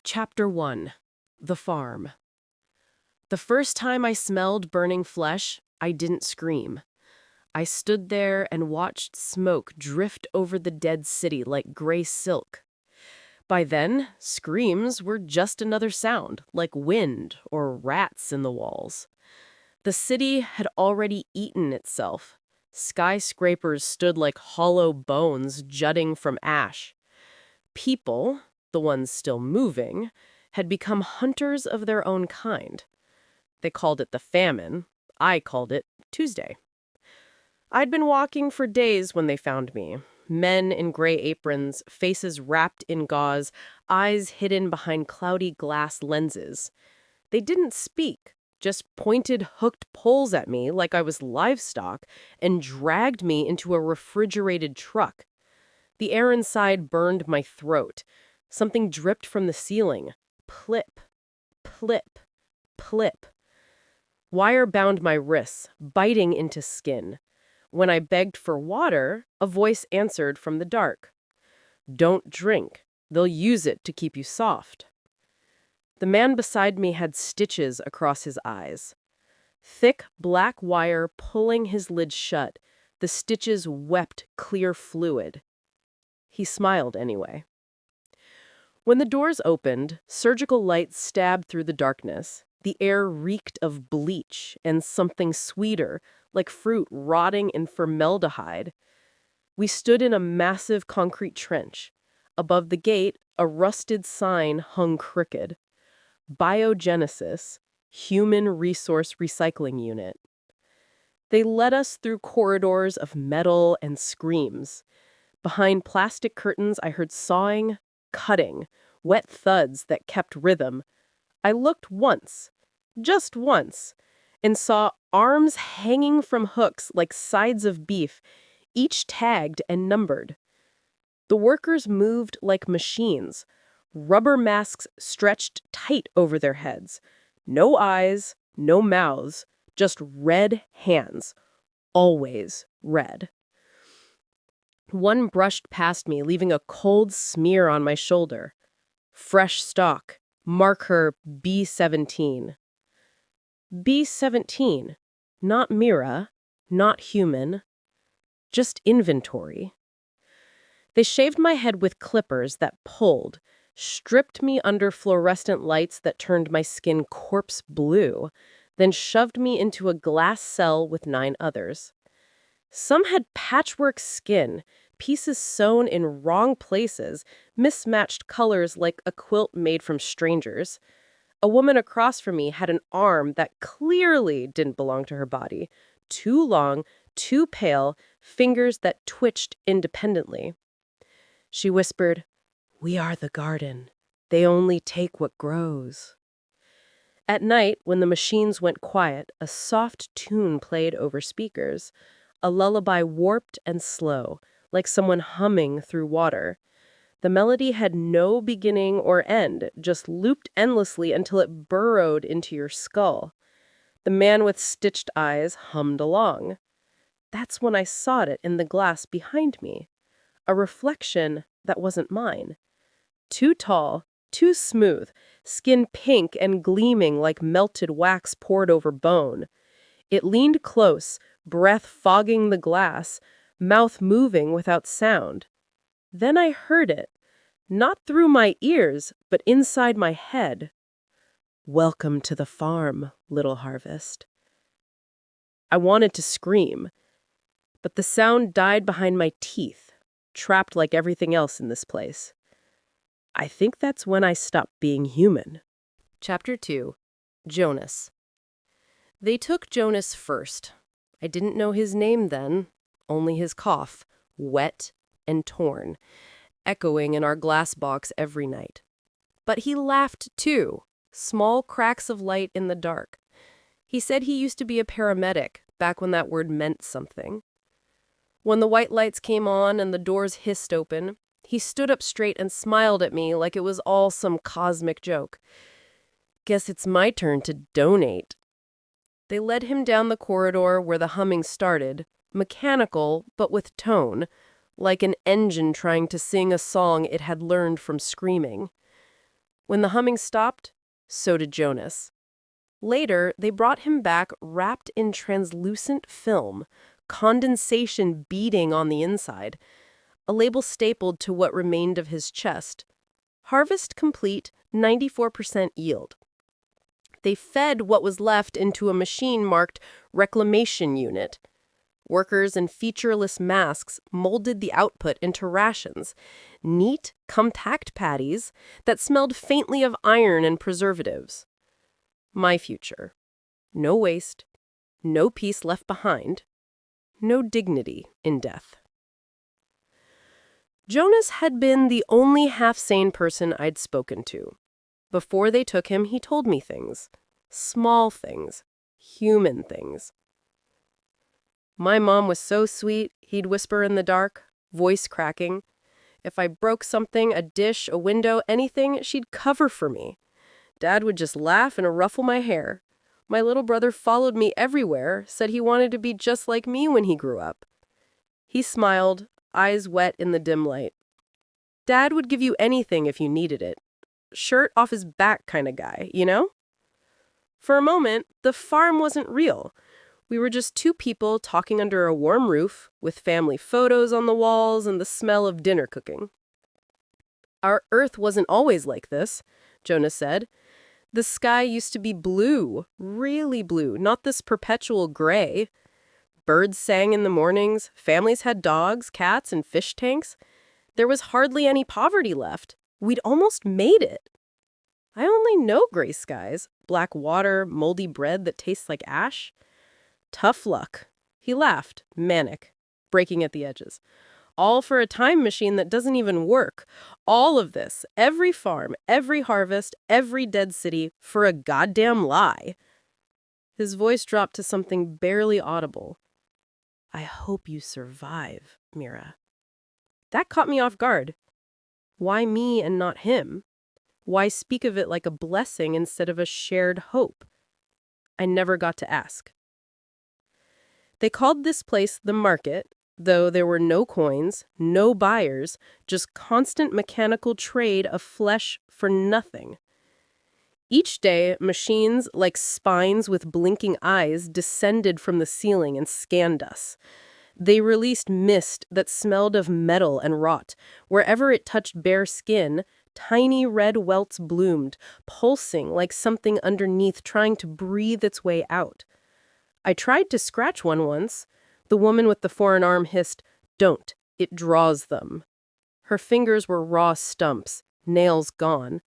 Chapter 1. The Farm. The first time I smelled burning flesh, I didn't scream. I stood there and watched smoke drift over the dead city like gray silk. By then, screams were just another sound, like wind or rats in the walls. The city had already eaten itself. Skyscrapers stood like hollow bones jutting from ash. People, the ones still moving, had become hunters of their own kind. They called it the famine. I called it Tuesday. I'd been walking for days when they found me. Men in gray aprons, faces wrapped in gauze, eyes hidden behind cloudy glass lenses. They didn't speak, just pointed hooked poles at me like I was livestock and dragged me into a refrigerated truck. The air inside burned my throat. Something dripped from the ceiling. Plip, plip, plip. Wire bound my wrists, biting into skin. When I begged for water, a voice answered from the dark. Don't drink. They'll use it to keep you soft. The man beside me had stitches across his eyes. Thick black wire pulling his lids shut. The stitches wept clear fluid. He smiled anyway. When the doors opened, surgical light stabbed through the darkness. The air reeked of bleach and something sweeter, like fruit rotting in formaldehyde. We stood in a massive concrete trench. Above the gate, a rusted sign hung crooked. Biogenesis, Human Resource Recycling Unit. They led us through corridors of metal and screams. Behind plastic curtains, I heard sawing, cutting, wet thuds that kept rhythm. I looked once, just once, and saw arms hanging from hooks like sides of beef, each tagged and numbered. The workers moved like machines, rubber masks stretched tight over their heads. No eyes, no mouths, just red hands, always red. One brushed past me, leaving a cold smear on my shoulder. Fresh stock. Marker B17. B17. Not Mira. Not human. Just inventory. They shaved my head with clippers that pulled, stripped me under fluorescent lights that turned my skin corpse blue, then shoved me into a glass cell with 9 others. Some had patchwork skin, pieces sewn in wrong places, mismatched colors like a quilt made from strangers. A woman across from me had an arm that clearly didn't belong to her body. Too long, too pale, fingers that twitched independently. She whispered, "We are the garden. They only take what grows." At night, when the machines went quiet, a soft tune played over speakers. A lullaby warped and slow, like someone humming through water. The melody had no beginning or end, just looped endlessly until it burrowed into your skull. The man with stitched eyes hummed along. That's when I saw it in the glass behind me. A reflection that wasn't mine. Too tall, too smooth, skin pink and gleaming like melted wax poured over bone. It leaned close, breath fogging the glass, mouth moving without sound. Then I heard it, not through my ears, but inside my head. "Welcome to the farm, little harvest." I wanted to scream, but the sound died behind my teeth, trapped like everything else in this place. I think that's when I stopped being human. Chapter 2. Jonas. They took Jonas first. I didn't know his name then, only his cough, wet and torn, echoing in our glass box every night. But he laughed too, small cracks of light in the dark. He said he used to be a paramedic, back when that word meant something. When the white lights came on and the doors hissed open, he stood up straight and smiled at me like it was all some cosmic joke. "Guess it's my turn to donate." They led him down the corridor where the humming started, mechanical but with tone, like an engine trying to sing a song it had learned from screaming. When the humming stopped, so did Jonas. Later, they brought him back wrapped in translucent film, condensation beading on the inside, a label stapled to what remained of his chest. Harvest complete, 94% yield. They fed what was left into a machine marked reclamation unit. Workers in featureless masks molded the output into rations, neat, compact patties that smelled faintly of iron and preservatives. My future. No waste, no peace left behind, no dignity in death. Jonas had been the only half-sane person I'd spoken to. Before they took him, he told me things. Small things. Human things. My mom was so sweet, he'd whisper in the dark, voice cracking. If I broke something, a dish, a window, anything, she'd cover for me. Dad would just laugh and ruffle my hair. My little brother followed me everywhere, said he wanted to be just like me when he grew up. He smiled, eyes wet in the dim light. Dad would give you anything if you needed it. Shirt off his back kind of guy, you know? For a moment, the farm wasn't real. We were just two people talking under a warm roof, with family photos on the walls and the smell of dinner cooking. Our Earth wasn't always like this, Jonas said. The sky used to be blue, really blue, not this perpetual gray. Birds sang in the mornings, families had dogs, cats, and fish tanks. There was hardly any poverty left. We'd almost made it. I only know gray skies, black water, moldy bread that tastes like ash. Tough luck. He laughed, manic, breaking at the edges. All for a time machine that doesn't even work. All of this, every farm, every harvest, every dead city, for a goddamn lie. His voice dropped to something barely audible. I hope you survive, Mira. That caught me off guard. Why me and not him? Why speak of it like a blessing instead of a shared hope? I never got to ask. They called this place the market, though there were no coins, no buyers, just constant mechanical trade of flesh for nothing. Each day, machines like spines with blinking eyes descended from the ceiling and scanned us. They released mist that smelled of metal and rot. Wherever it touched bare skin, tiny red welts bloomed, pulsing like something underneath trying to breathe its way out. I tried to scratch one once. The woman with the foreign arm hissed, "Don't, it draws them." Her fingers were raw stumps, nails gone.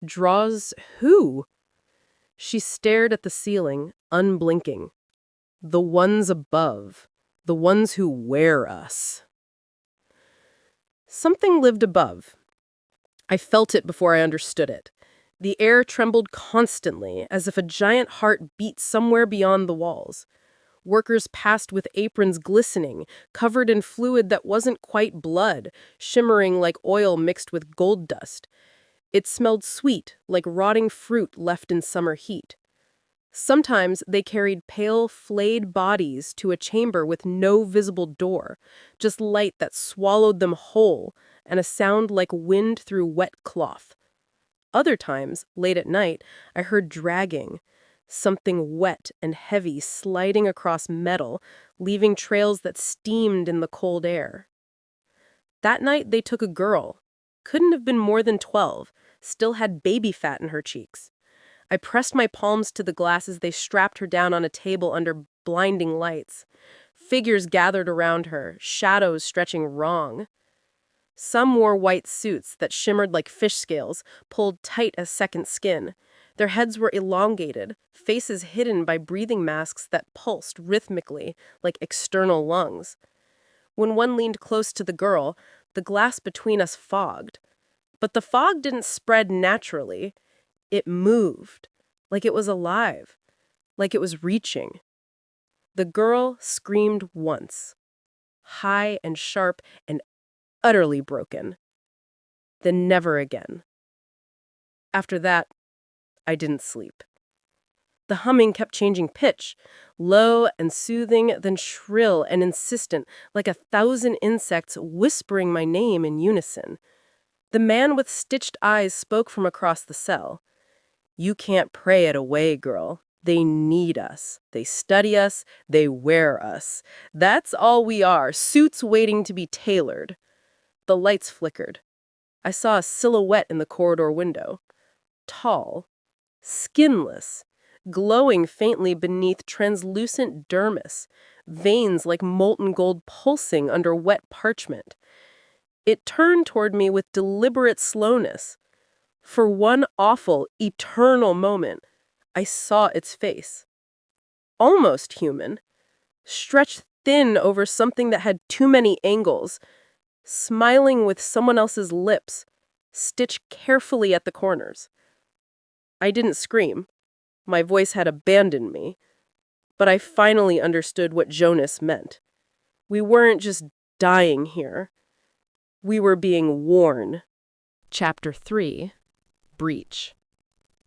Draws who? She stared at the ceiling, unblinking. The ones above. The ones who wear us. Something lived above. I felt it before I understood it. The air trembled constantly, as if a giant heart beat somewhere beyond the walls. Workers passed with aprons glistening, covered in fluid that wasn't quite blood, shimmering like oil mixed with gold dust. It smelled sweet, like rotting fruit left in summer heat. Sometimes they carried pale, flayed bodies to a chamber with no visible door, just light that swallowed them whole, and a sound like wind through wet cloth. Other times, late at night, I heard dragging, something wet and heavy sliding across metal, leaving trails that steamed in the cold air. That night they took a girl. Couldn't have been more than 12, still had baby fat in her cheeks. I pressed my palms to the glass as they strapped her down on a table under blinding lights. Figures gathered around her, shadows stretching wrong. Some wore white suits that shimmered like fish scales, pulled tight as second skin. Their heads were elongated, faces hidden by breathing masks that pulsed rhythmically like external lungs. When one leaned close to the girl, the glass between us fogged. But the fog didn't spread naturally. It moved, like it was alive, like it was reaching. The girl screamed once, high and sharp and utterly broken. Then never again. After that, I didn't sleep. The humming kept changing pitch, low and soothing, then shrill and insistent, like 1,000 insects whispering my name in unison. The man with stitched eyes spoke from across the cell. "You can't pray it away, girl. They need us. They study us. They wear us. That's all we are, suits waiting to be tailored." The lights flickered. I saw a silhouette in the corridor window. Tall, skinless, glowing faintly beneath translucent dermis, veins like molten gold pulsing under wet parchment. It turned toward me with deliberate slowness. For one awful, eternal moment, I saw its face. Almost human, stretched thin over something that had too many angles, smiling with someone else's lips, stitched carefully at the corners. I didn't scream. My voice had abandoned me. But I finally understood what Jonas meant. We weren't just dying here. We were being worn. Chapter 3. Breach.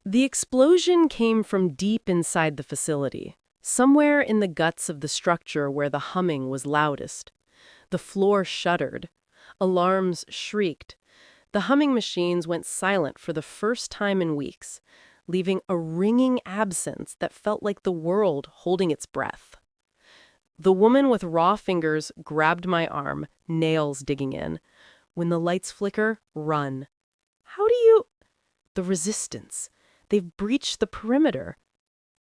The explosion came from deep inside the facility, somewhere in the guts of the structure where the humming was loudest. The floor shuddered. Alarms shrieked. The humming machines went silent for the first time in weeks, leaving a ringing absence that felt like the world holding its breath. The woman with raw fingers grabbed my arm, nails digging in. "When the lights flicker, run." "How do you—" "The resistance. They've breached the perimeter."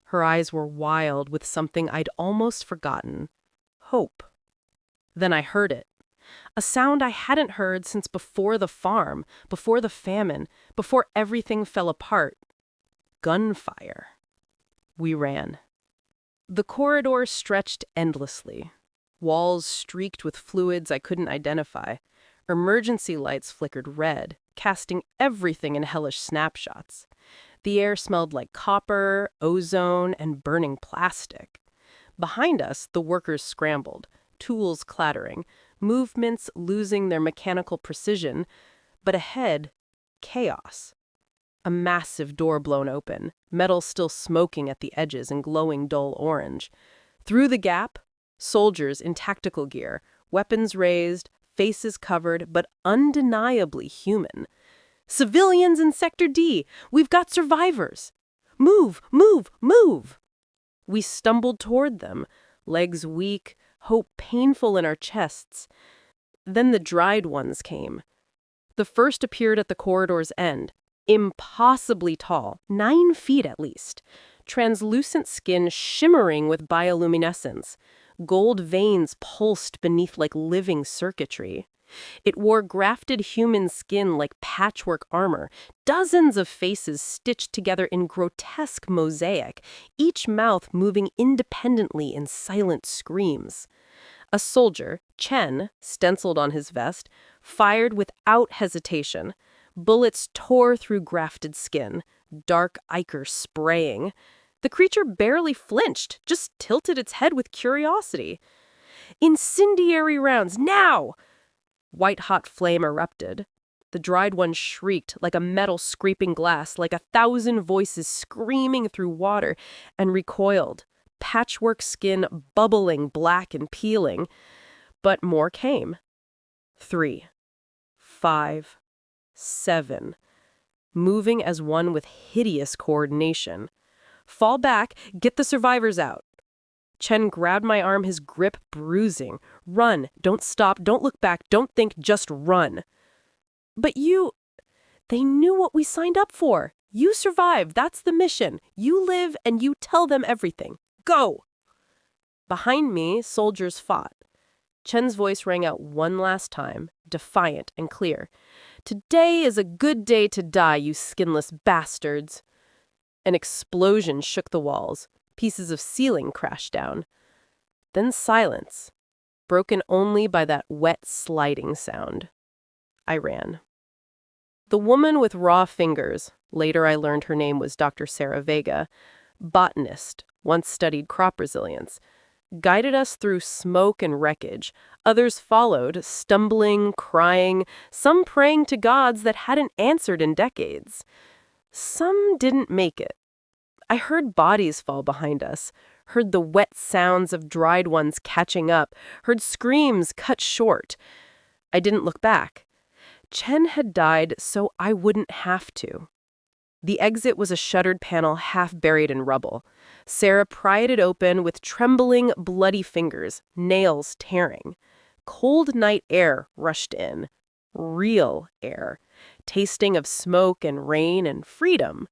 Her eyes were wild with something I'd almost forgotten. Hope. Then I heard it. A sound I hadn't heard since before the farm, before the famine, before everything fell apart. Gunfire. We ran. The corridor stretched endlessly. Walls streaked with fluids I couldn't identify. Emergency lights flickered red, casting everything in hellish snapshots. The air smelled like copper, ozone, and burning plastic. Behind us, the workers scrambled, tools clattering, movements losing their mechanical precision, but ahead, chaos. A massive door blown open, metal still smoking at the edges and glowing dull orange. Through the gap, soldiers in tactical gear, weapons raised, faces covered, but undeniably human. "Civilians in Sector D! We've got survivors! Move, move, move!" We stumbled toward them, legs weak, hope painful in our chests. Then the dried ones came. The first appeared at the corridor's end, impossibly tall, 9 feet at least, translucent skin shimmering with bioluminescence. Gold veins pulsed beneath like living circuitry. It wore grafted human skin like patchwork armor, dozens of faces stitched together in grotesque mosaic, each mouth moving independently in silent screams. A soldier, Chen, stenciled on his vest, fired without hesitation. Bullets tore through grafted skin, dark ichor spraying. The creature barely flinched, just tilted its head with curiosity. "Incendiary rounds, now!" White-hot flame erupted. The dried one shrieked like a metal scraping glass, like 1,000 voices screaming through water, and recoiled, patchwork skin bubbling black and peeling. But more came. 3, 5, 7, moving as one with hideous coordination. "Fall back, get the survivors out." Chen grabbed my arm, his grip bruising. "Run, don't stop, don't look back, don't think, just run." "But you—" "They knew what we signed up for. You survive, that's the mission. You live and you tell them everything. Go!" Behind me, soldiers fought. Chen's voice rang out one last time, defiant and clear. "Today is a good day to die, you skinless bastards." An explosion shook the walls. Pieces of ceiling crashed down. Then silence, broken only by that wet sliding sound. I ran. The woman with raw fingers, later I learned her name was Dr. Sarah Vega, botanist, once studied crop resilience, guided us through smoke and wreckage. Others followed, stumbling, crying, some praying to gods that hadn't answered in decades. Some didn't make it. I heard bodies fall behind us, heard the wet sounds of dried ones catching up, heard screams cut short. I didn't look back. Chen had died so I wouldn't have to. The exit was a shuttered panel half buried in rubble. Sarah pried it open with trembling, bloody fingers, nails tearing. Cold night air rushed in. Real air. Tasting of smoke and rain and freedom.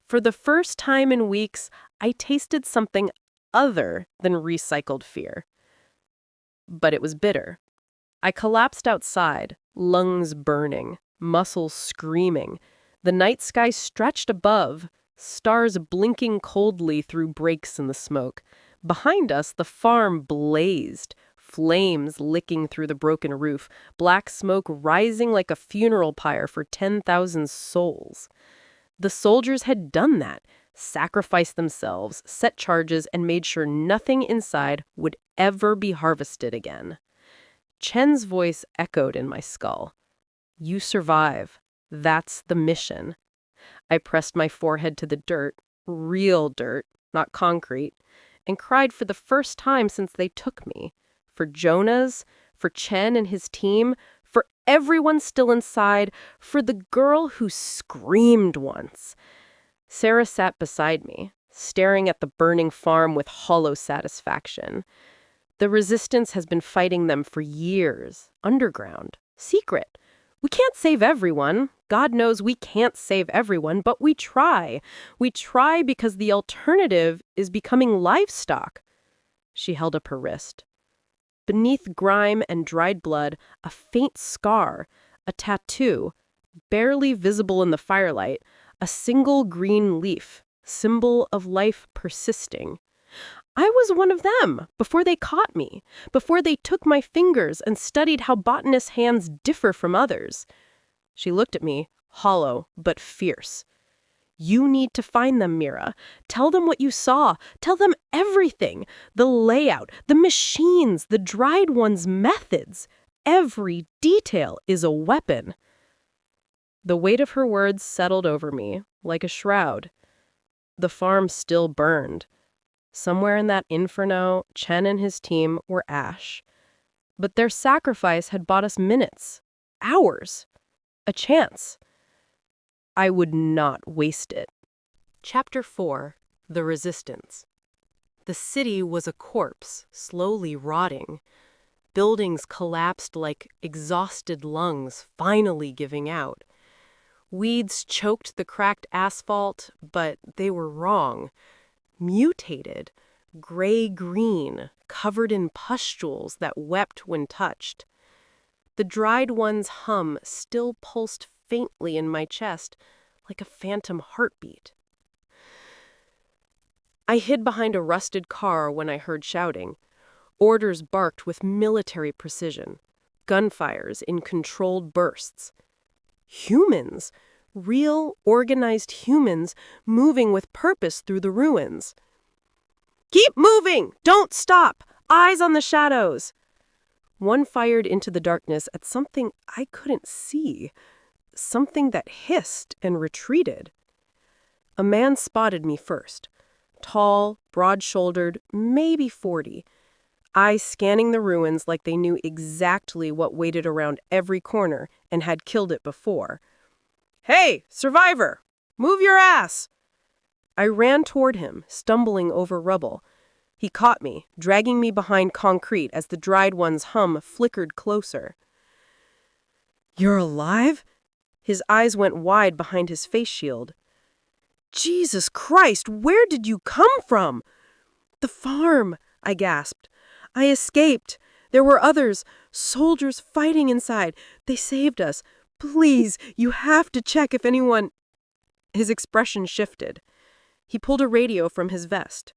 For the first time in weeks, I tasted something other than recycled fear. But it was bitter. I collapsed outside, lungs burning, muscles screaming. The night sky stretched above, stars blinking coldly through breaks in the smoke. Behind us, the farm blazed, flames licking through the broken roof, black smoke rising like a funeral pyre for 10,000 souls. The soldiers had done that, sacrificed themselves, set charges, and made sure nothing inside would ever be harvested again. Chen's voice echoed in my skull. You survive. That's the mission. I pressed my forehead to the dirt, real dirt, not concrete, and cried for the first time since they took me. For Jonah's, for Chen and his team, for everyone still inside, for the girl who screamed once. Sarah sat beside me, staring at the burning farm with hollow satisfaction. The resistance has been fighting them for years, underground, secret. We can't save everyone. God knows we can't save everyone, but we try. We try because the alternative is becoming livestock. She held up her wrist. Beneath grime and dried blood, a faint scar, a tattoo, barely visible in the firelight, a single green leaf, symbol of life persisting. I was one of them before they caught me, before they took my fingers and studied how botanists' hands differ from others. She looked at me, hollow but fierce. You need to find them, Mira. Tell them what you saw. Tell them everything. The layout, the machines, the dried one's methods. Every detail is a weapon. The weight of her words settled over me, like a shroud. The farm still burned. Somewhere in that inferno, Chen and his team were ash. But their sacrifice had bought us minutes, hours, a chance. I would not waste it. Chapter 4. The Resistance. The city was a corpse, slowly rotting. Buildings collapsed like exhausted lungs, finally giving out. Weeds choked the cracked asphalt, but they were wrong. Mutated, gray-green, covered in pustules that wept when touched. The dried one's hum still pulsed faintly in my chest, like a phantom heartbeat. I hid behind a rusted car when I heard shouting. Orders barked with military precision. Gunfires in controlled bursts. Humans! Real, organized humans moving with purpose through the ruins. Keep moving! Don't stop! Eyes on the shadows! One fired into the darkness at something I couldn't see. Something that hissed and retreated. A man spotted me first. Tall, broad-shouldered, maybe 40. Eyes scanning the ruins like they knew exactly what waited around every corner and had killed it before. Hey, survivor! Move your ass! I ran toward him, stumbling over rubble. He caught me, dragging me behind concrete as the dried one's hum flickered closer. You're alive? His eyes went wide behind his face shield. Jesus Christ, where did you come from? The farm, I gasped. I escaped. There were others, soldiers fighting inside. They saved us. Please, you have to check if anyone... His expression shifted. He pulled a radio from his vest.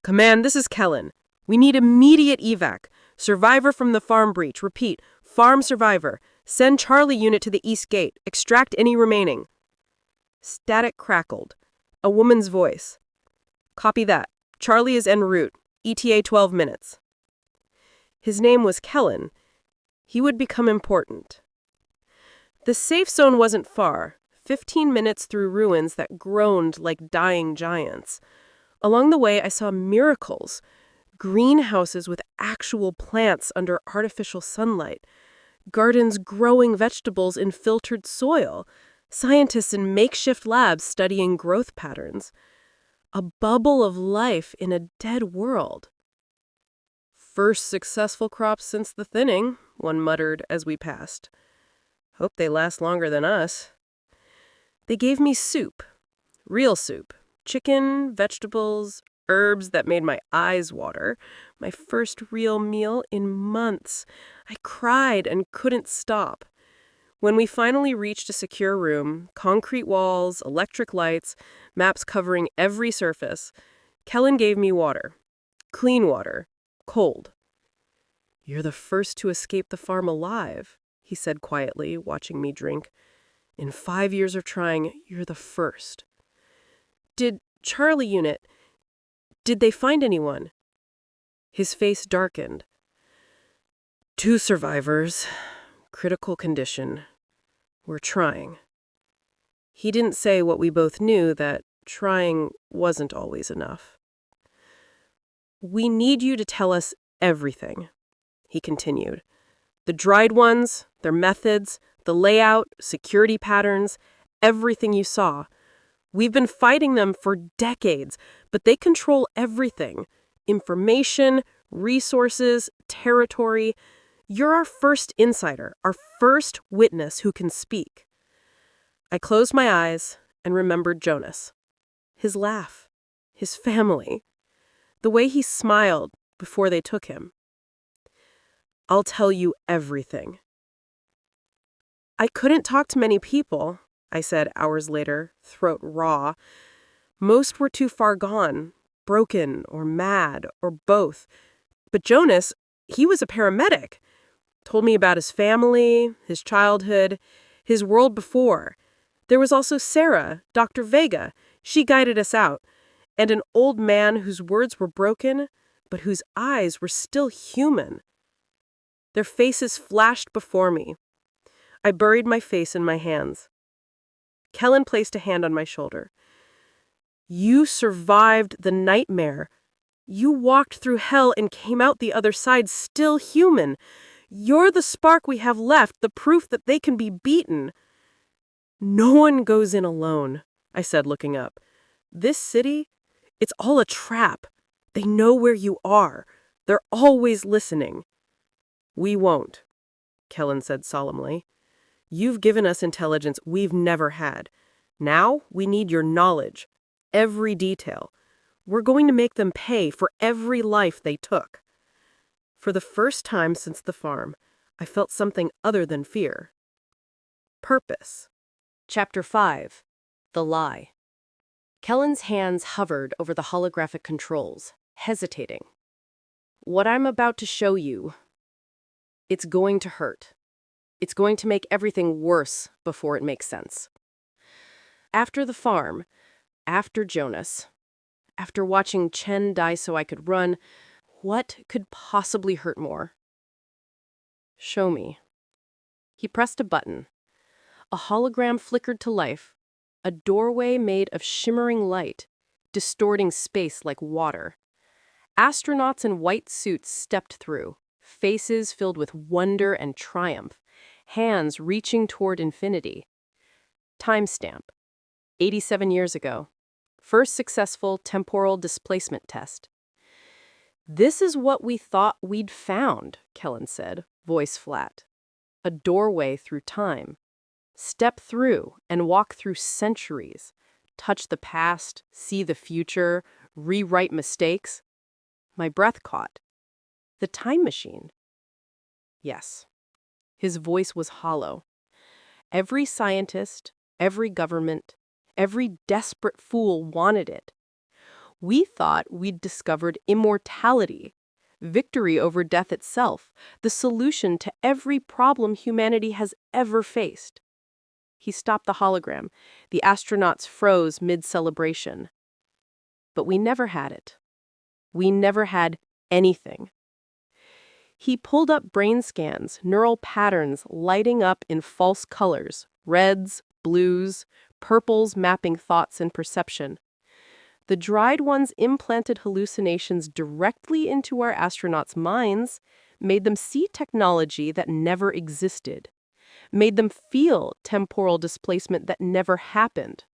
Command, this is Kellen. We need immediate evac. Survivor from the farm breach. Repeat, farm survivor. Send Charlie unit to the east gate. Extract any remaining. Static crackled. A woman's voice. Copy that. Charlie is en route. ETA 12 minutes. His name was Kellen. He would become important. The safe zone wasn't far. 15 minutes through ruins that groaned like dying giants. Along the way, I saw miracles. Greenhouses with actual plants under artificial sunlight. Gardens growing vegetables in filtered soil. Scientists in makeshift labs studying growth patterns. A bubble of life in a dead world. First successful crop since the thinning, one muttered as we passed. Hope they last longer than us. They gave me soup. Real soup. Chicken, vegetables, herbs that made my eyes water. My first real meal in months. I cried and couldn't stop. When we finally reached a secure room, concrete walls, electric lights, maps covering every surface, Kellen gave me water. Clean water. Cold. You're the first to escape the farm alive, he said quietly, watching me drink. In 5 years of trying, you're the first. Did Charlie Unit, did they find anyone? His face darkened. 2 survivors. Critical condition. We're trying. He didn't say what we both knew, that trying wasn't always enough. We need you to tell us everything, he continued. The dried ones, their methods, the layout, security patterns, everything you saw. We've been fighting them for decades, but they control everything. Information, resources, territory. You're our first insider, our first witness who can speak. I closed my eyes and remembered Jonas. His laugh, his family, the way he smiled before they took him. I'll tell you everything. I couldn't talk to many people, I said hours later, throat raw. Most were too far gone, broken or mad or both. But Jonas, he was a paramedic. Told me about his family, his childhood, his world before. There was also Sarah, Dr. Vega. She guided us out. And an old man whose words were broken, but whose eyes were still human. Their faces flashed before me. I buried my face in my hands. Kellen placed a hand on my shoulder. You survived the nightmare. You walked through hell and came out the other side still human. You're the spark we have left, the proof that they can be beaten. No one goes in alone, I said, looking up. This city, it's all a trap. They know where you are. They're always listening. We won't, Kellen said solemnly. You've given us intelligence we've never had. Now we need your knowledge, every detail. We're going to make them pay for every life they took. For the first time since the farm, I felt something other than fear. Purpose. Chapter 5. The Lie. Kellen's hands hovered over the holographic controls, hesitating. What I'm about to show you, it's going to hurt. It's going to make everything worse before it makes sense. After the farm, after Jonas, after watching Chen die so I could run, what could possibly hurt more? Show me. He pressed a button. A hologram flickered to life, a doorway made of shimmering light, distorting space like water. Astronauts in white suits stepped through, faces filled with wonder and triumph, hands reaching toward infinity. Timestamp. 87 years ago. First successful temporal displacement test. This is what we thought we'd found, Kellen said, voice flat. A doorway through time. Step through and walk through centuries. Touch the past, see the future, rewrite mistakes. My breath caught. The time machine. Yes. His voice was hollow. Every scientist, every government, every desperate fool wanted it. We thought we'd discovered immortality, victory over death itself, the solution to every problem humanity has ever faced. He stopped the hologram. The astronauts froze mid-celebration. But we never had it. We never had anything. He pulled up brain scans, neural patterns lighting up in false colors, reds, blues, purples mapping thoughts and perception. The dried ones implanted hallucinations directly into our astronauts' minds, made them see technology that never existed, made them feel temporal displacement that never happened.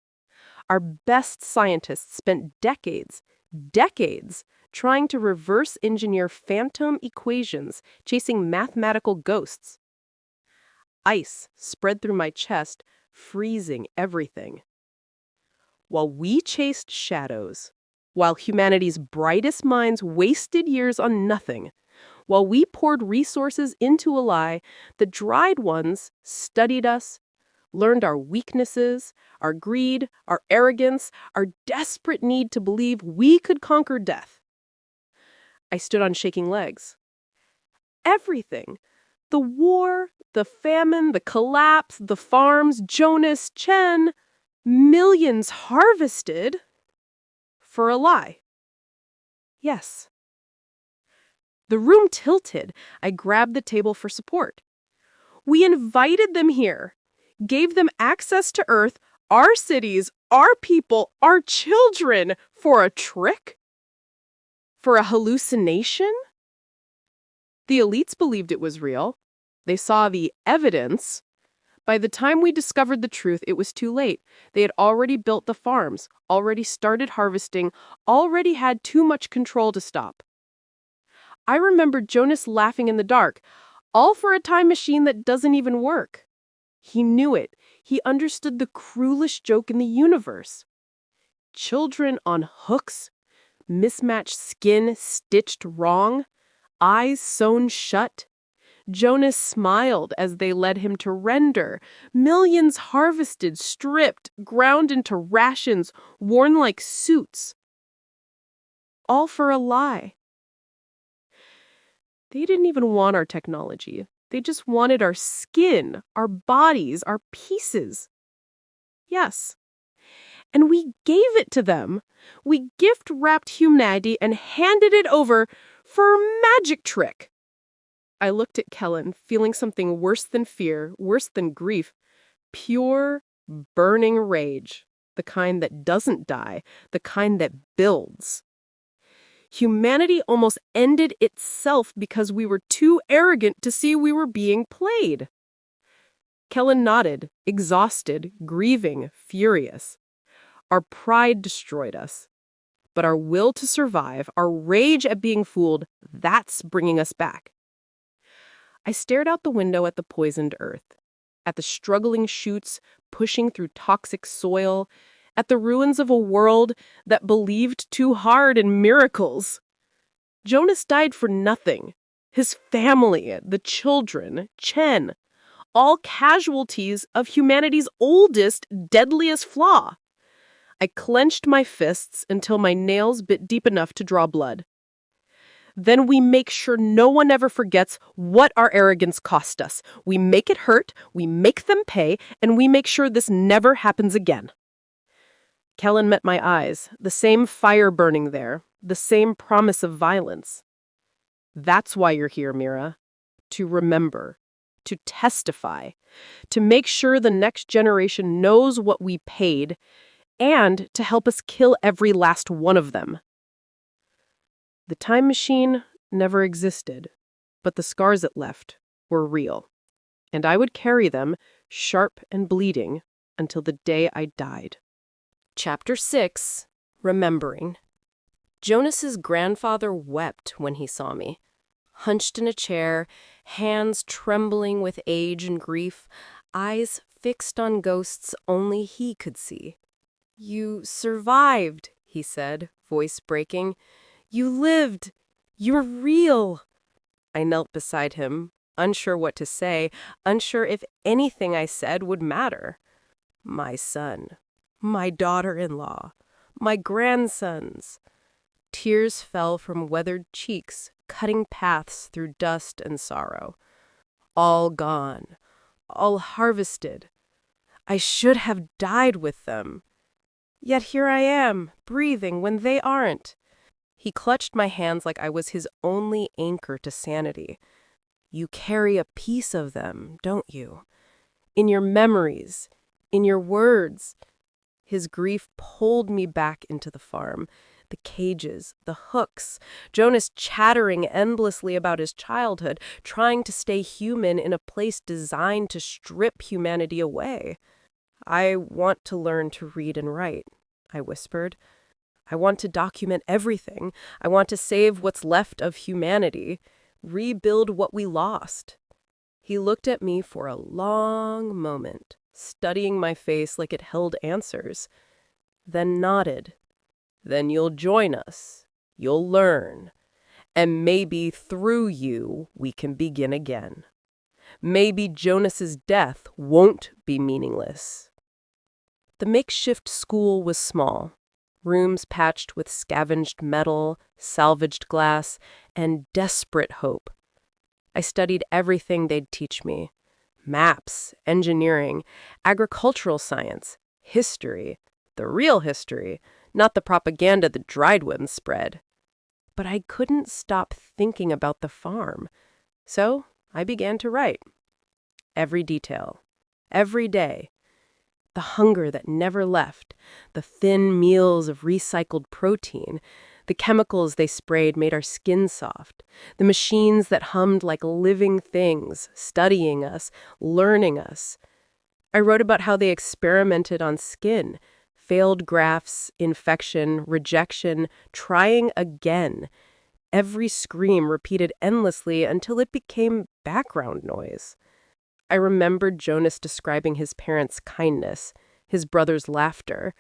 Our best scientists spent decades, trying to reverse engineer phantom equations, chasing mathematical ghosts. Ice spread through my chest, freezing everything. While we chased shadows, while humanity's brightest minds wasted years on nothing, while we poured resources into a lie, the dried ones studied us, learned our weaknesses, our greed, our arrogance, our desperate need to believe we could conquer death. I stood on shaking legs. Everything. The war, the famine, the collapse, the farms, Jonas, Chen, millions harvested for a lie. Yes. The room tilted. I grabbed the table for support. We invited them here, gave them access to Earth, our cities, our people, our children, for a trick? For a hallucination? The elites believed it was real. They saw the evidence. By the time we discovered the truth, it was too late. They had already built the farms, already started harvesting, already had too much control to stop. I remembered Jonas laughing in the dark, all for a time machine that doesn't even work. He knew it. He understood the cruelest joke in the universe. Children on hooks, mismatched skin stitched wrong, eyes sewn shut. Jonas smiled as they led him to render, millions harvested, stripped, ground into rations, worn like suits. All for a lie. They didn't even want our technology. They just wanted our skin, our bodies, our pieces. Yes. And we gave it to them. We gift-wrapped humanity and handed it over for a magic trick. I looked at Kellen, feeling something worse than fear, worse than grief. Pure, burning rage. The kind that doesn't die, the kind that builds. Humanity almost ended itself because we were too arrogant to see we were being played. Kellen nodded, exhausted, grieving, furious. Our pride destroyed us. But our will to survive, our rage at being fooled, that's bringing us back. I stared out the window at the poisoned earth, at the struggling shoots pushing through toxic soil, at the ruins of a world that believed too hard in miracles. Jonas died for nothing. His family, the children, Chen, all casualties of humanity's oldest, deadliest flaw. I clenched my fists until my nails bit deep enough to draw blood. Then we make sure no one ever forgets what our arrogance cost us. We make it hurt, we make them pay, and we make sure this never happens again. Kellen met my eyes, the same fire burning there, the same promise of violence. That's why you're here, Mira. To remember, to testify, to make sure the next generation knows what we paid, and to help us kill every last one of them. The time machine never existed, but the scars it left were real, and I would carry them, sharp and bleeding, until the day I died. Chapter 6. Remembering. Jonas's grandfather wept when he saw me. Hunched in a chair, hands trembling with age and grief, eyes fixed on ghosts only he could see. "You survived," he said, voice breaking. "You lived. You're real." I knelt beside him, unsure what to say, unsure if anything I said would matter. My son, my daughter-in-law, my grandsons. Tears fell from weathered cheeks, cutting paths through dust and sorrow. All gone, all harvested. I should have died with them. Yet here I am, breathing when they aren't. He clutched my hands like I was his only anchor to sanity. You carry a piece of them, don't you? In your memories, in your words. His grief pulled me back into the farm, The cages, the hooks, Jonas chattering endlessly about his childhood, trying to stay human in a place designed to strip humanity away. "I want to learn to read and write," I whispered. "I want to document everything. I want to save what's left of humanity, rebuild what we lost." He looked at me for a long moment, studying my face like it held answers, then nodded. "Then you'll join us. You'll learn. And maybe through you, we can begin again. Maybe Jonas's death won't be meaningless." The makeshift school was small. Rooms patched with scavenged metal, salvaged glass, and desperate hope. I studied everything they'd teach me. Maps, engineering, agricultural science, history, the real history, not the propaganda the dried ones spread. But I couldn't stop thinking about the farm. So I began to write. Every detail. Every day. The hunger that never left, the thin meals of recycled protein, the chemicals they sprayed made our skin soft, the machines that hummed like living things, studying us, learning us. I wrote about how they experimented on skin, failed grafts, infection, rejection, trying again. Every scream repeated endlessly until it became background noise. I remembered Jonas describing his parents' kindness, his brother's laughter,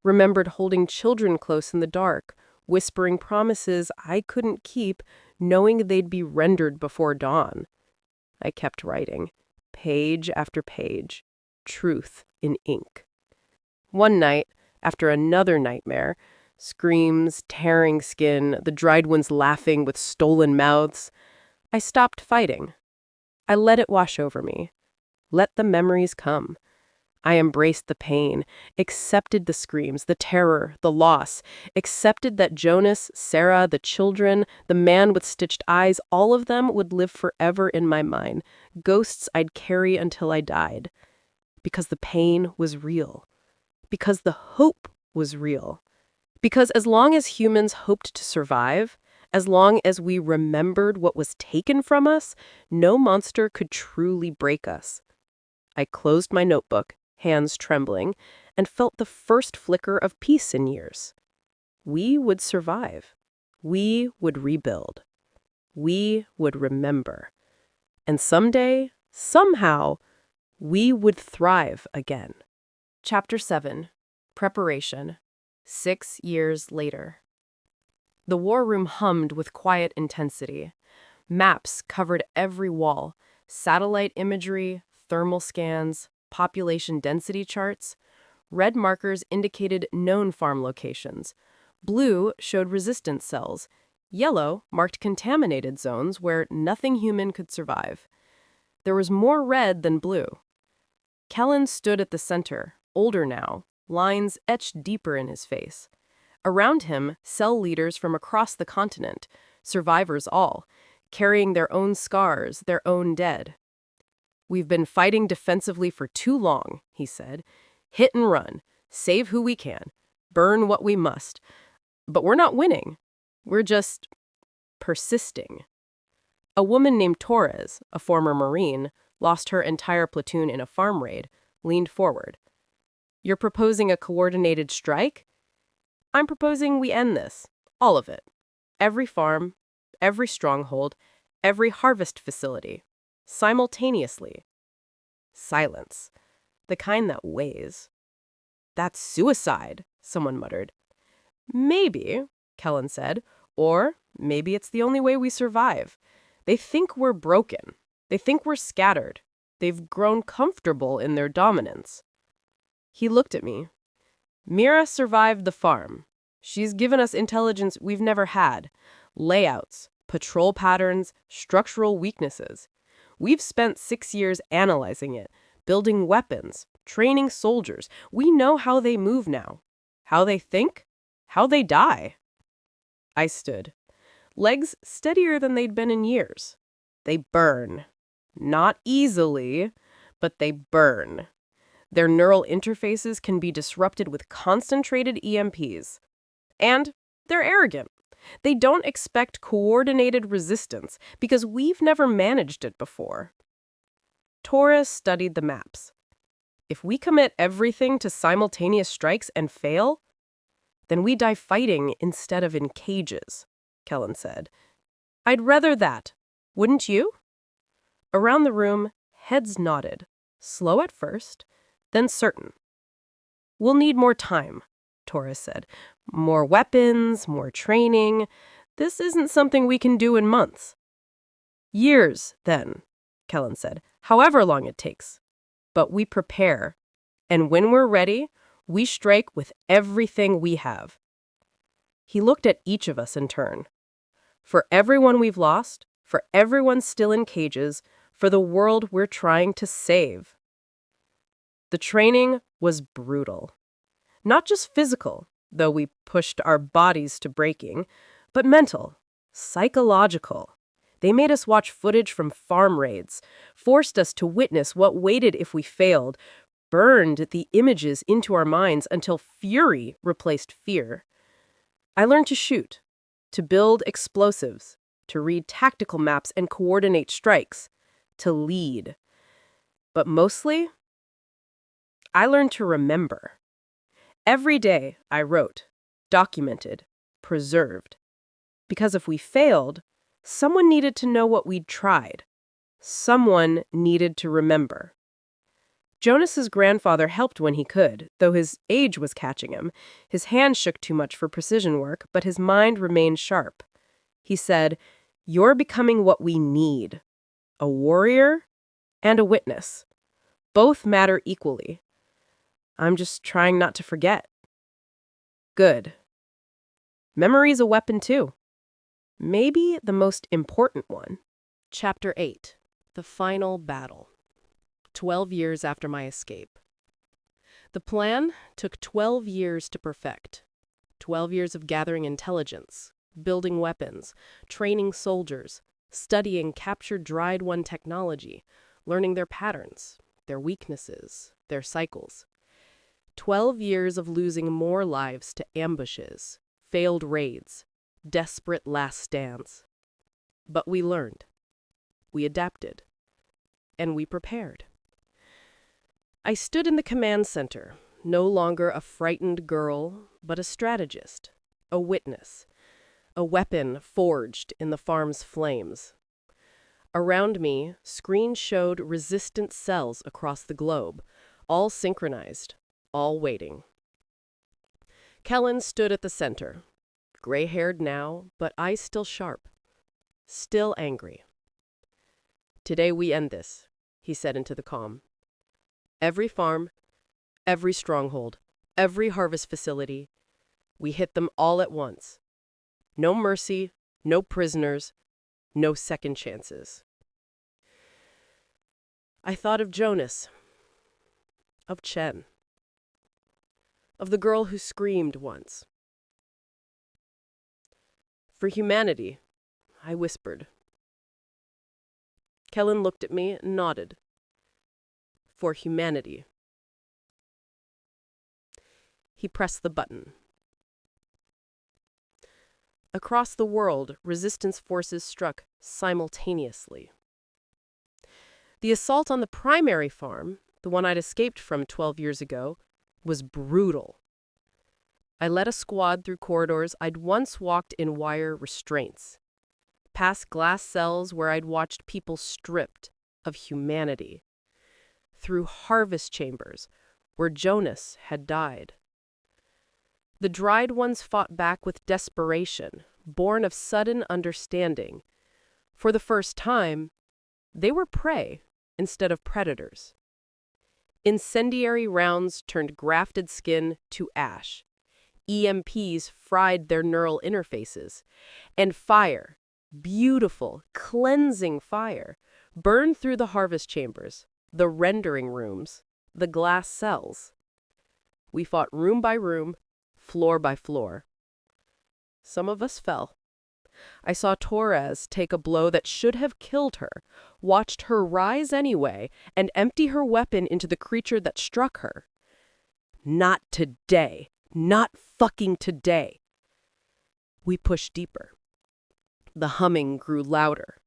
remembered holding children close in the dark, whispering promises I couldn't keep, knowing they'd be rendered before dawn. I kept writing, page after page, truth in ink. One night, after another nightmare, screams, tearing skin, the dried ones laughing with stolen mouths, I stopped fighting. I let it wash over me. Let the memories come. I embraced the pain, accepted the screams, the terror, the loss, accepted that Jonas, Sarah, the children, the man with stitched eyes, all of them would live forever in my mind, ghosts I'd carry until I died. Because the pain was real. Because the hope was real. Because as long as humans hoped to survive, as long as we remembered what was taken from us, no monster could truly break us. I closed my notebook, hands trembling, and felt the first flicker of peace in years. We would survive. We would rebuild. We would remember. And someday, somehow, we would thrive again. Chapter 7. Preparation. 6 years later. The war room hummed with quiet intensity. Maps covered every wall, satellite imagery, thermal scans, population density charts. Red markers indicated known farm locations. Blue showed resistance cells. Yellow marked contaminated zones where nothing human could survive. There was more red than blue. Kellen stood at the center, older now, lines etched deeper in his face. Around him, cell leaders from across the continent, survivors all, carrying their own scars, their own dead. "We've been fighting defensively for too long," he said. "Hit and run, save who we can, burn what we must. But we're not winning. We're just persisting." A woman named Torres, a former Marine, lost her entire platoon in a farm raid, leaned forward. "You're proposing a coordinated strike?" "I'm proposing we end this. All of it. Every farm, every stronghold, every harvest facility. Simultaneously." Silence. The kind that weighs. "That's suicide," someone muttered. "Maybe," Kellen said. "Or maybe it's the only way we survive. They think we're broken. They think we're scattered. They've grown comfortable in their dominance." He looked at me. "Mira survived the farm. She's given us intelligence we've never had. Layouts, patrol patterns, structural weaknesses. We've spent 6 years analyzing it, building weapons, training soldiers. We know how they move now. How they think. How they die." I stood. Legs steadier than they'd been in years. They burn. Not easily, but they burn. Their neural interfaces can be disrupted with concentrated EMPs. And They're arrogant. They don't expect coordinated resistance because we've never managed it before. Torres studied the maps. If we commit everything to simultaneous strikes and fail, then we die fighting instead of in cages, Kellen said. I'd rather that, wouldn't you? Around the room, heads nodded, slow at first, then certain. We'll need more time, Torres said. More weapons, more training. This isn't something we can do in months. Years, then, Kellen said, however long it takes. But we prepare, and when we're ready, we strike with everything we have. He looked at each of us in turn. For everyone we've lost, for everyone still in cages, for the world we're trying to save. The training was brutal. Not just physical, though we pushed our bodies to breaking, but mental, psychological. They made us watch footage from farm raids, forced us to witness what waited if we failed, burned the images into our minds until fury replaced fear. I learned to shoot, to build explosives, to read tactical maps and coordinate strikes, to lead. But mostly, I learned to remember. Every day I wrote, documented, preserved. Because if we failed, someone needed to know what we'd tried. Someone needed to remember. Jonas's grandfather helped when he could, though his age was catching him. His hands shook too much for precision work, but his mind remained sharp. He said, "You're becoming what we need. A warrior and a witness. Both matter equally. I'm just trying not to forget." Good. Memory's a weapon too. Maybe the most important one. Chapter 8. The Final Battle. 12 years after my escape. The plan took 12 years to perfect. 12 years of gathering intelligence, building weapons, training soldiers, studying captured dried-one technology, learning their patterns, their weaknesses, their cycles. 12 years of losing more lives to ambushes, failed raids, desperate last stands. But we learned. We adapted. And we prepared. I stood in the command center, no longer a frightened girl, but a strategist, a witness, a weapon forged in the farm's flames. Around me, screens showed resistant cells across the globe, all synchronized, all waiting. Kellen stood at the center, gray-haired now, but eyes still sharp, still angry. "Today we end this," he said into the calm. "Every farm, every stronghold, every harvest facility, we hit them all at once. No mercy, no prisoners, no second chances." I thought of Jonas, of Chen, of the girl who screamed once. "For humanity," I whispered. Kellen looked at me and nodded. "For humanity." He pressed the button. Across the world, resistance forces struck simultaneously. The assault on the primary farm, the one I'd escaped from 12 years ago, was brutal. I led a squad through corridors I'd once walked in wire restraints, past glass cells where I'd watched people stripped of humanity, through harvest chambers where Jonas had died. The dried ones fought back with desperation, born of sudden understanding. For the first time, they were prey instead of predators. Incendiary rounds turned grafted skin to ash. EMPs fried their neural interfaces. And fire, beautiful, cleansing fire, burned through the harvest chambers, the rendering rooms, the glass cells. We fought room by room, floor by floor. Some of us fell. I saw Torres take a blow that should have killed her, watched her rise anyway, and empty her weapon into the creature that struck her. Not today. Not fucking today. We pushed deeper. The humming grew louder,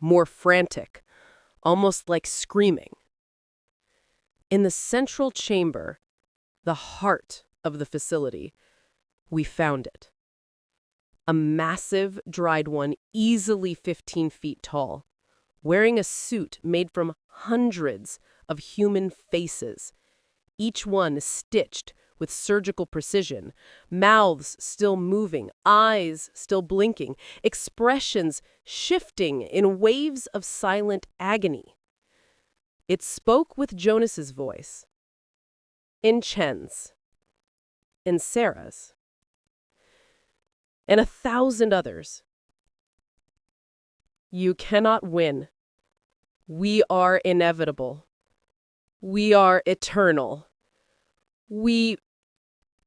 more frantic, almost like screaming. In the central chamber, the heart of the facility, we found it. A massive, dried one, easily 15 feet tall, wearing a suit made from hundreds of human faces, each one stitched with surgical precision, mouths still moving, eyes still blinking, expressions shifting in waves of silent agony. It spoke with Jonas's voice, in Chen's, in Sarah's, and 1,000 others. You cannot win. We are inevitable. We are eternal. We...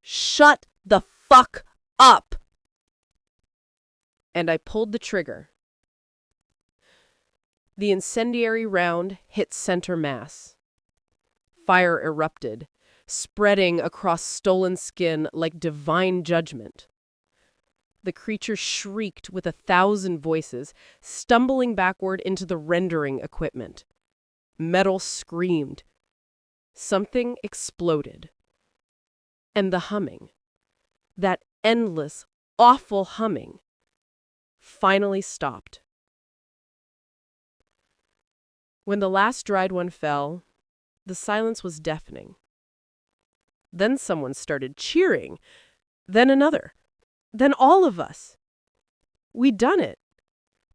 Shut the fuck up! And I pulled the trigger. The incendiary round hit center mass. Fire erupted, spreading across stolen skin like divine judgment. The creature shrieked with 1,000 voices, stumbling backward into the rendering equipment. Metal screamed. Something exploded. And the humming, that endless, awful humming, finally stopped. When the last dried one fell, the silence was deafening. Then someone started cheering, then another, then all of us. We'd done it.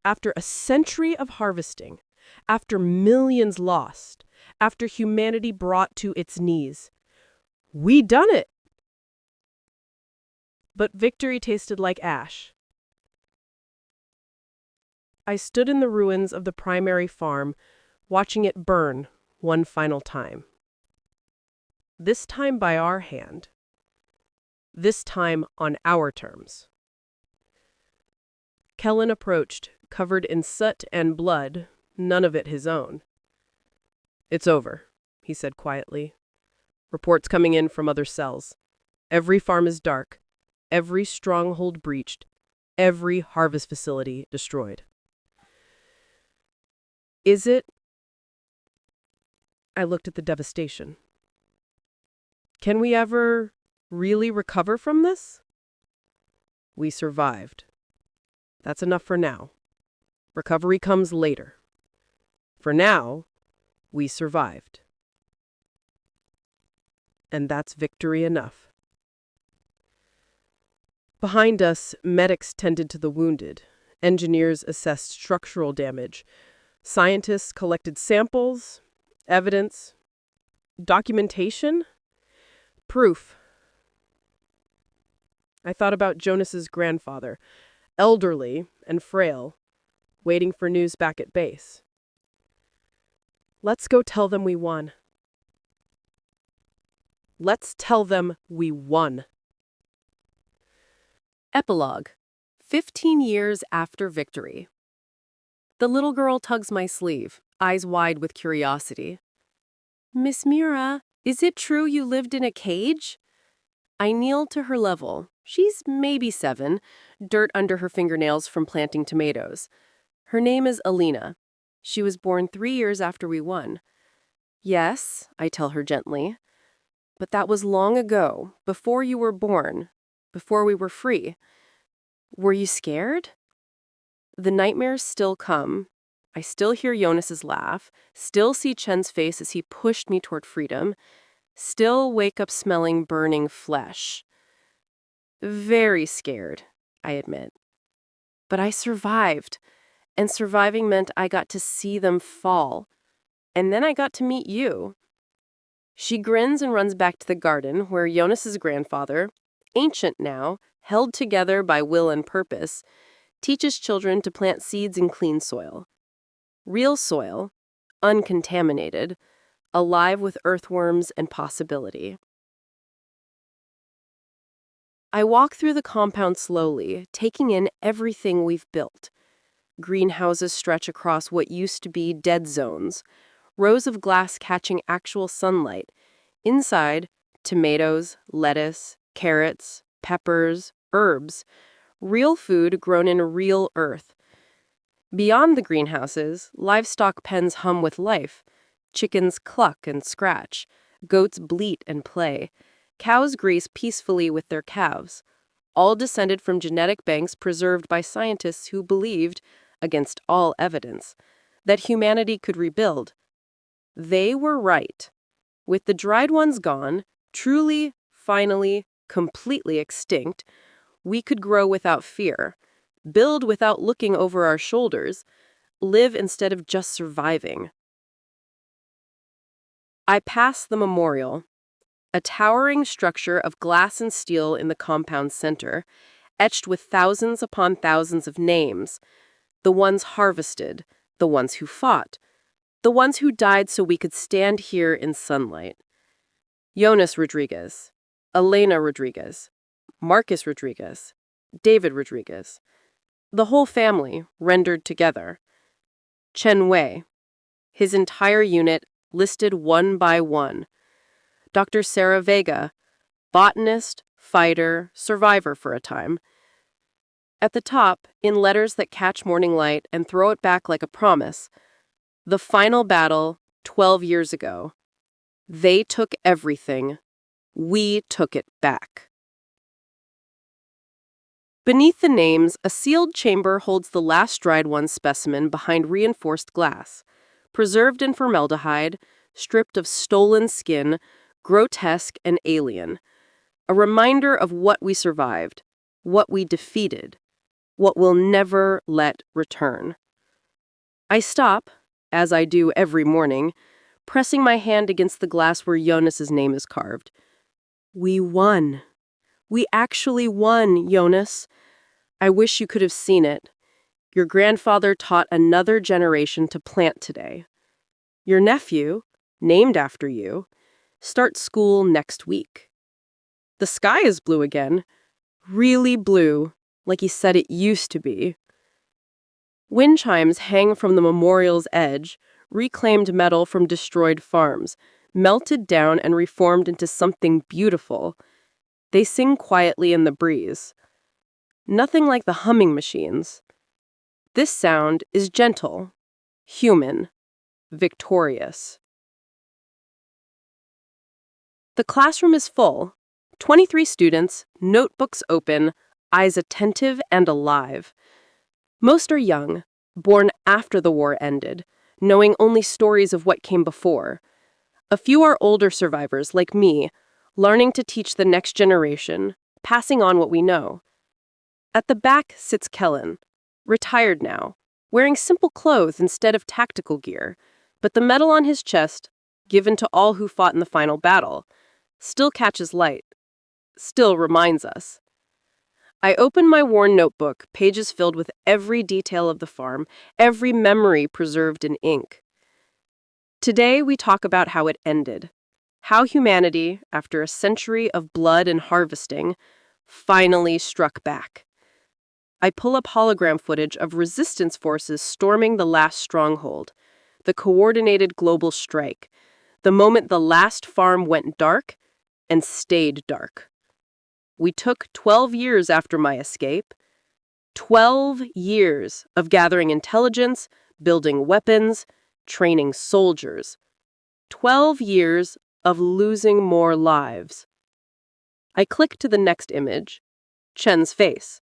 After a century of harvesting, after millions lost, after humanity brought to its knees, we'd done it. But victory tasted like ash. I stood in the ruins of the primary farm, watching it burn one final time. This time by our hand. This time on our terms. Kellen approached, covered in soot and blood, none of it his own. "It's over," he said quietly. "Reports coming in from other cells. Every farm is dark. Every stronghold breached, every harvest facility destroyed." Is it? I looked at the devastation. Can we ever really recover from this? We survived. That's enough for now. Recovery comes later. For now, we survived. And that's victory enough. Behind us, medics tended to the wounded. Engineers assessed structural damage. Scientists collected samples, evidence, documentation, proof. I thought about Jonas's grandfather, elderly and frail, waiting for news back at base. Let's go tell them we won. Let's tell them we won. Epilogue. 15 years after victory. The little girl tugs my sleeve, eyes wide with curiosity. "Miss Mira, is it true you lived in a cage?" I kneel to her level. She's maybe 7, dirt under her fingernails from planting tomatoes. Her name is Alina. She was born 3 years after we won. "Yes," I tell her gently. "But that was long ago, before you were born, before we were free. Were you scared?" The nightmares still come. I still hear Jonas's laugh, still see Chen's face as he pushed me toward freedom, still wake up smelling burning flesh. Very scared, I admit. But I survived, and surviving meant I got to see them fall. And then I got to meet you. She grins and runs back to the garden where Jonas's grandfather, ancient now, held together by will and purpose, teaches children to plant seeds in clean soil. Real soil, uncontaminated, alive with earthworms and possibility. I walk through the compound slowly, taking in everything we've built. Greenhouses stretch across what used to be dead zones, rows of glass catching actual sunlight. Inside, tomatoes, lettuce, carrots, peppers, herbs, real food grown in real earth. Beyond the greenhouses, livestock pens hum with life. Chickens cluck and scratch. Goats bleat and play. Cows graze peacefully with their calves, all descended from genetic banks preserved by scientists who believed, against all evidence, that humanity could rebuild. They were right. With the dried ones gone, truly, finally, completely extinct, we could grow without fear, build without looking over our shoulders, live instead of just surviving. I passed the memorial, a towering structure of glass and steel in the compound's center, etched with thousands upon thousands of names, the ones harvested, the ones who fought, the ones who died so we could stand here in sunlight. Jonas Rodriguez, Elena Rodriguez, Marcus Rodriguez, David Rodriguez, the whole family rendered together. Chen Wei, his entire unit listed one by one. Dr. Sarah Vega, botanist, fighter, survivor for a time. At the top, in letters that catch morning light and throw it back like a promise, the final battle 12 years ago. They took everything. We took it back. Beneath the names, a sealed chamber holds the last dried one specimen behind reinforced glass, preserved in formaldehyde, stripped of stolen skin, grotesque and alien. A reminder of what we survived, what we defeated, what we'll never let return. I stop, as I do every morning, pressing my hand against the glass where Jonas's name is carved. We won. We actually won, Jonas. I wish you could have seen it. Your grandfather taught another generation to plant today. Your nephew, named after you, starts school next week. The sky is blue again. Really blue, like he said it used to be. Wind chimes hang from the memorial's edge, reclaimed metal from destroyed farms, melted down and reformed into something beautiful. They sing quietly in the breeze. Nothing like the humming machines. This sound is gentle, human, victorious. The classroom is full. 23 students, notebooks open, eyes attentive and alive. Most are young, born after the war ended, knowing only stories of what came before. A few are older survivors, like me, learning to teach the next generation, passing on what we know. At the back sits Kellen, retired now, wearing simple clothes instead of tactical gear, but the medal on his chest, given to all who fought in the final battle, still catches light, still reminds us. I open my worn notebook, pages filled with every detail of the farm, every memory preserved in ink. Today we talk about how it ended, how humanity, after a century of blood and harvesting, finally struck back. I pull up hologram footage of resistance forces storming the last stronghold, the coordinated global strike, the moment the last farm went dark and stayed dark. We took 12 years after my escape, 12 years of gathering intelligence, building weapons, training soldiers, 12 years of losing more lives. I click to the next image, Chen's face,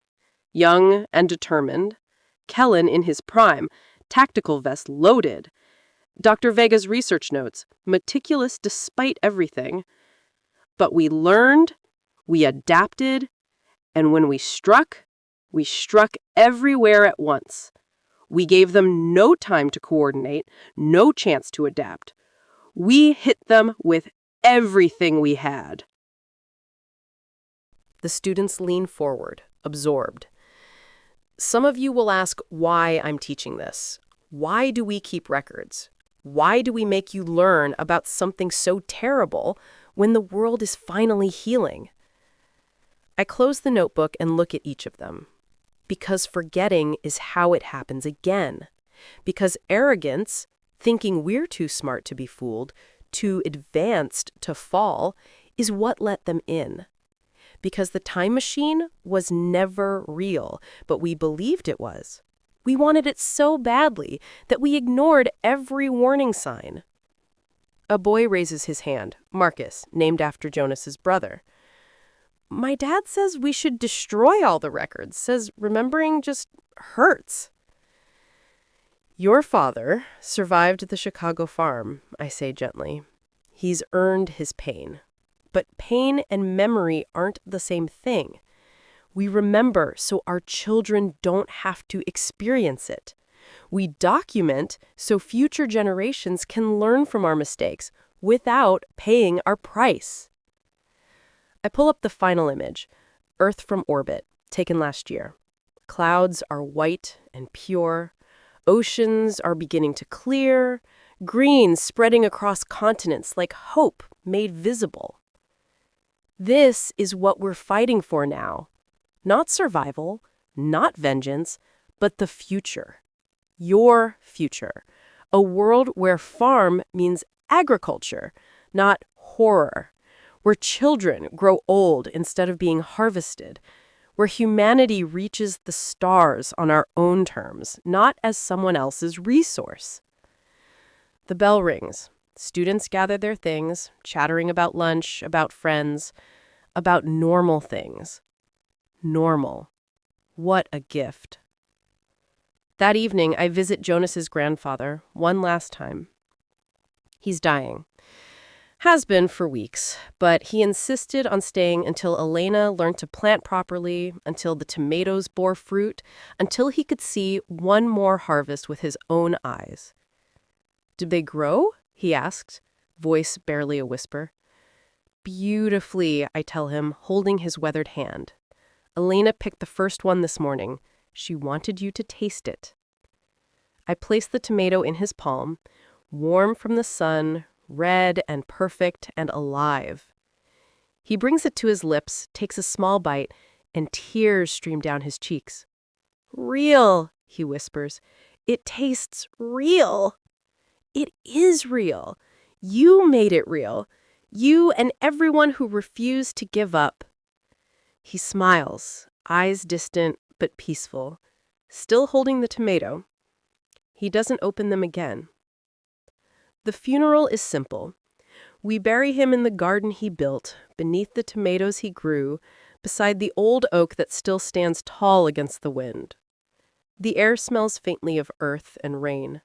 young and determined, Kellen in his prime, tactical vest loaded, Dr. Vega's research notes, meticulous despite everything. But we learned, we adapted, and when we struck everywhere at once. We gave them no time to coordinate, no chance to adapt. We hit them with everything we had. The students lean forward, absorbed. Some of you will ask why I'm teaching this. Why do we keep records? Why do we make you learn about something so terrible when the world is finally healing? I close the notebook and look at each of them. Because forgetting is how it happens again. Because arrogance, thinking we're too smart to be fooled, too advanced to fall, is what let them in. because the time machine was never real, but we believed it was. We wanted it so badly that we ignored every warning sign. A boy raises his hand, Marcus, named after Jonas's brother. My dad says we should destroy all the records, says remembering just hurts. Your father survived the Chicago farm, I say gently. He's earned his pain. But pain and memory aren't the same thing. We remember so our children don't have to experience it. We document so future generations can learn from our mistakes without paying our price. I pull up the final image, Earth from orbit, taken last year. Clouds are white and pure. Oceans are beginning to clear. Green spreading across continents like hope made visible. This is what we're fighting for now. Not survival, not vengeance, but the future. Your future. A world where farm means agriculture, not horror. Where children grow old instead of being harvested. Where humanity reaches the stars on our own terms, not as someone else's resource. The bell rings. Students gather their things, chattering about lunch, about friends, about normal things. Normal. What a gift. That evening, I visit Jonas's grandfather one last time. He's dying. Has been for weeks, but he insisted on staying until Elena learned to plant properly, until the tomatoes bore fruit, until he could see one more harvest with his own eyes. Did they grow? He asked, voice barely a whisper. Beautifully, I tell him, holding his weathered hand. Elena picked the first one this morning. She wanted you to taste it. I place the tomato in his palm, warm from the sun, red and perfect and alive. He brings it to his lips, takes a small bite, and tears stream down his cheeks. Real, he whispers. It tastes real. It is real. You made it real. You and everyone who refused to give up. He smiles, eyes distant but peaceful, still holding the tomato. He doesn't open them again. The funeral is simple. We bury him in the garden he built, beneath the tomatoes he grew, beside the old oak that still stands tall against the wind. The air smells faintly of earth and rain.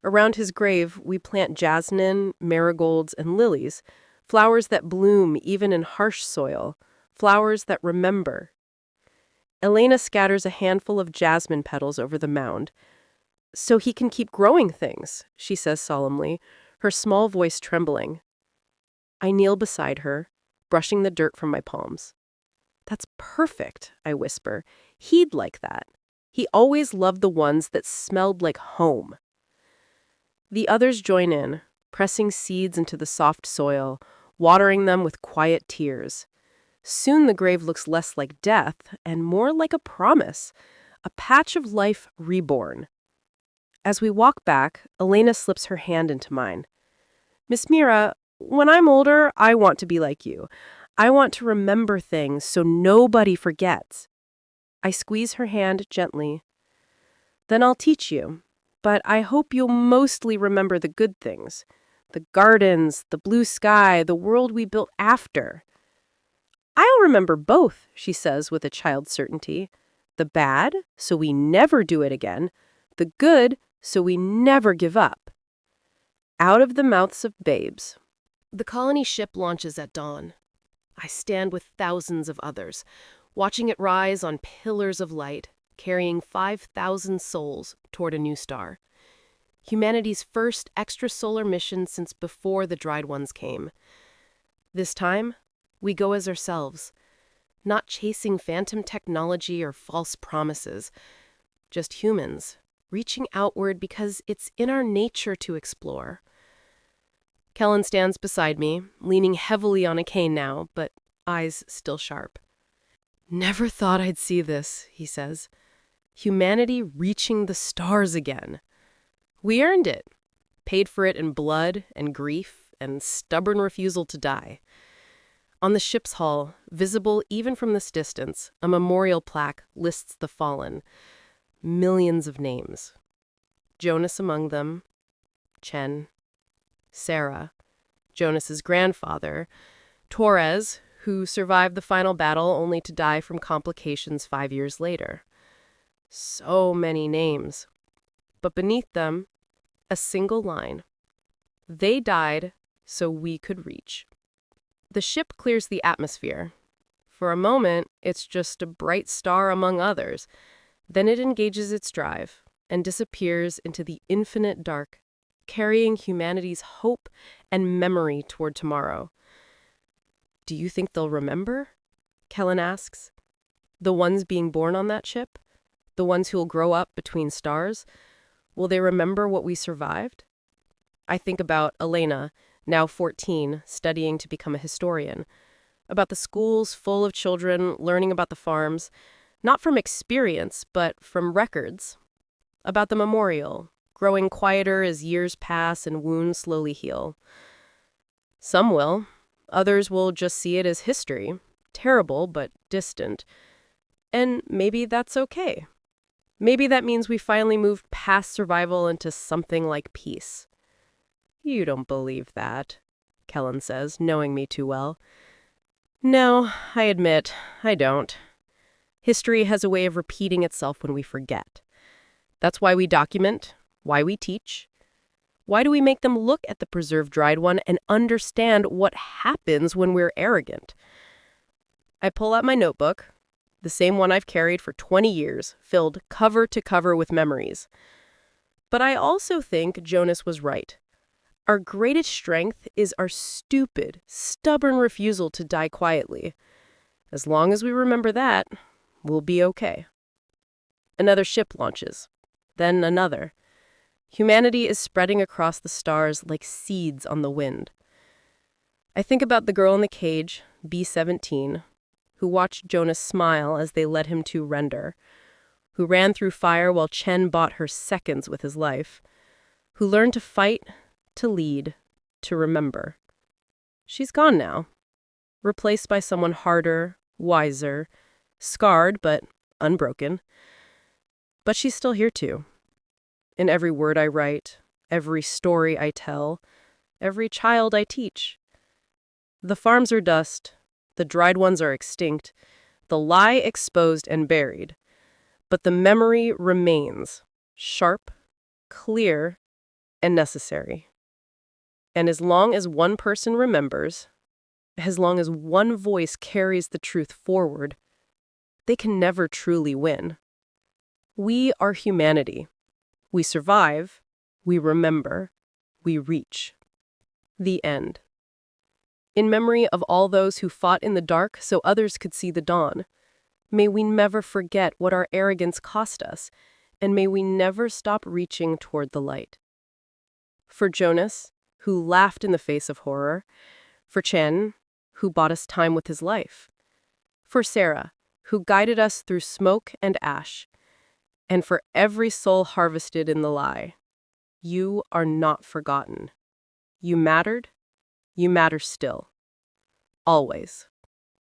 Around his grave, we plant jasmine, marigolds, and lilies, flowers that bloom even in harsh soil, flowers that remember. Elena scatters a handful of jasmine petals over the mound. So he can keep growing things, she says solemnly, her small voice trembling. I kneel beside her, brushing the dirt from my palms. That's perfect, I whisper. He'd like that. He always loved the ones that smelled like home. The others join in, pressing seeds into the soft soil, watering them with quiet tears. Soon the grave looks less like death and more like a promise, a patch of life reborn. As we walk back, Elena slips her hand into mine. Miss Mira, when I'm older, I want to be like you. I want to remember things so nobody forgets. I squeeze her hand gently. Then I'll teach you, but I hope you'll mostly remember the good things. The gardens, the blue sky, the world we built after. I'll remember both, she says with a child's certainty. The bad, so we never do it again. The good, so we never give up. Out of the mouths of babes. The colony ship launches at dawn. I stand with thousands of others, watching it rise on pillars of light, carrying 5,000 souls toward a new star. Humanity's first extrasolar mission since before the dried ones came. This time, we go as ourselves, not chasing phantom technology or false promises, just humans, reaching outward because it's in our nature to explore. Kellen stands beside me, leaning heavily on a cane now, but eyes still sharp. Never thought I'd see this, he says. Humanity reaching the stars again. We earned it, paid for it in blood and grief and stubborn refusal to die. On the ship's hull, visible even from this distance, a memorial plaque lists the fallen. Millions of names. Jonas among them, Chen, Sarah, Jonas's grandfather, Torres, who survived the final battle only to die from complications 5 years later. So many names. But beneath them, a single line. They died so we could reach. The ship clears the atmosphere. For a moment, it's just a bright star among others. Then it engages its drive and disappears into the infinite dark, carrying humanity's hope and memory toward tomorrow. Do you think they'll remember? Kellen asks. The ones being born on that ship? The ones who'll grow up between stars? Will they remember what we survived? I think about Elena, now 14, studying to become a historian. About the schools full of children learning about the farms, not from experience, but from records. About the memorial, growing quieter as years pass and wounds slowly heal. Some will. Others will just see it as history, terrible but distant. And maybe that's okay. Maybe that means we finally moved past survival into something like peace. You don't believe that, Kellen says, knowing me too well. No, I admit, I don't. History has a way of repeating itself when we forget. That's why we document, why we teach. Why do we make them look at the preserved dried one and understand what happens when we're arrogant? I pull out my notebook, the same one I've carried for 20 years, filled cover to cover with memories. But I also think Jonas was right. Our greatest strength is our stupid, stubborn refusal to die quietly. As long as we remember that, we'll be okay. Another ship launches, then another. Humanity is spreading across the stars like seeds on the wind. I think about the girl in the cage, B-17, who watched Jonas smile as they led him to render, who ran through fire while Chen bought her seconds with his life, who learned to fight, to lead, to remember. She's gone now, replaced by someone harder, wiser, scarred but unbroken. But she's still here too. In every word I write, every story I tell, every child I teach. The farms are dust, the dried ones are extinct, the lie exposed and buried. But the memory remains, sharp, clear, and necessary. And as long as one person remembers, as long as one voice carries the truth forward, they can never truly win. We are humanity. We survive, we remember, we reach. The end. In memory of all those who fought in the dark so others could see the dawn, may we never forget what our arrogance cost us, and may we never stop reaching toward the light. For Jonas, who laughed in the face of horror, for Chen, who bought us time with his life, for Sarah, who guided us through smoke and ash, and for every soul harvested in the lie. You are not forgotten. You mattered. You matter still. Always.